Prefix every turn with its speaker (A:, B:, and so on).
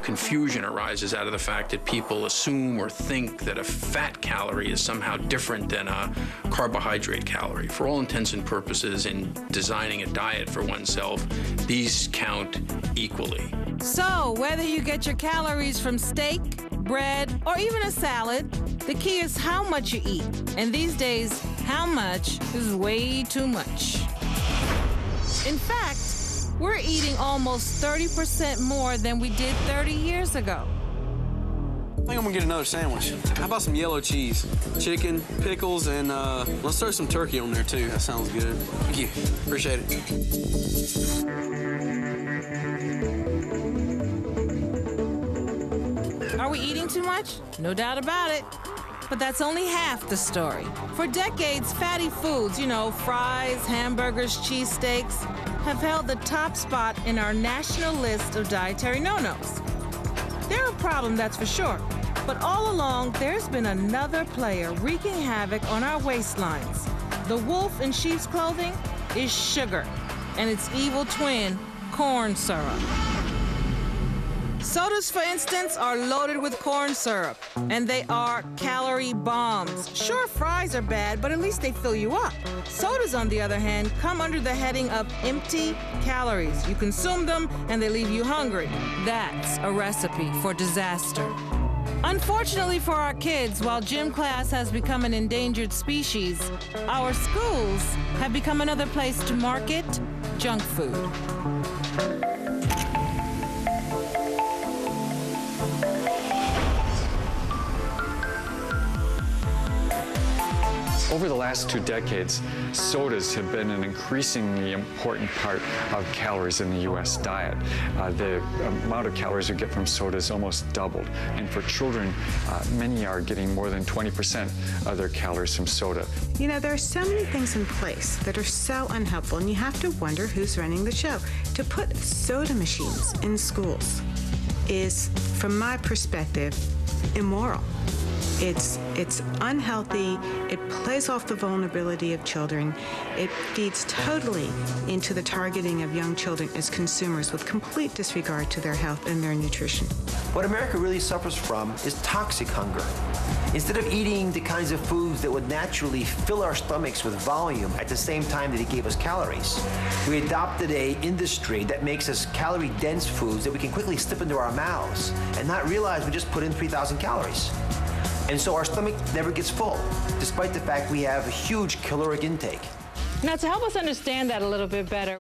A: Confusion arises out of the fact that people assume or think that a fat calorie is somehow different than a carbohydrate calorie. For all intents and purposes, in designing a diet for oneself, these count equally.
B: So, whether you get your calories from steak, bread, or even a salad, the key is how much you eat. And these days, how much is way too much. In fact, we're eating almost 30% more than we did 30 years ago.
C: I think I'm gonna get another sandwich. How about some yellow cheese? Chicken, pickles, and let's throw some turkey on there too. That sounds good. Thank you. Appreciate it.
B: Are we eating too much? No doubt about it. But that's only half the story. For decades, fatty foods, fries, hamburgers, cheesesteaks, have held the top spot in our national list of dietary no-nos. They're a problem, that's for sure. But all along, there's been another player wreaking havoc on our waistlines. The wolf in sheep's clothing is sugar, and its evil twin, corn syrup. Sodas, for instance, are loaded with corn syrup, and they are calorie bombs. Sure, fries are bad, but at least they fill you up. Sodas, on the other hand, come under the heading of empty calories. You consume them, and they leave you hungry. That's a recipe for disaster. Unfortunately for our kids, while gym class has become an endangered species, our schools have become another place to market junk food.
D: Over the last 2 decades, sodas have been an increasingly important part of calories in the U.S. diet. The amount of calories you get from sodas almost doubled. And for children, many are getting more than 20% of their calories from soda.
E: There are so many things in place that are so unhelpful, and you have to wonder who's running the show. To put soda machines in schools is, from my perspective, immoral. It's unhealthy. It plays off the vulnerability of children. It feeds totally into the targeting of young children as consumers with complete disregard to their health and their nutrition.
F: What America really suffers from is toxic hunger. Instead of eating the kinds of foods that would naturally fill our stomachs with volume at the same time that it gave us calories, we adopted an industry that makes us calorie-dense foods that we can quickly slip into our mouths and not realize we just put in 3,000 calories. And so our stomach never gets full, despite the fact we have a huge caloric intake.
B: Now, to help us understand that a little bit better,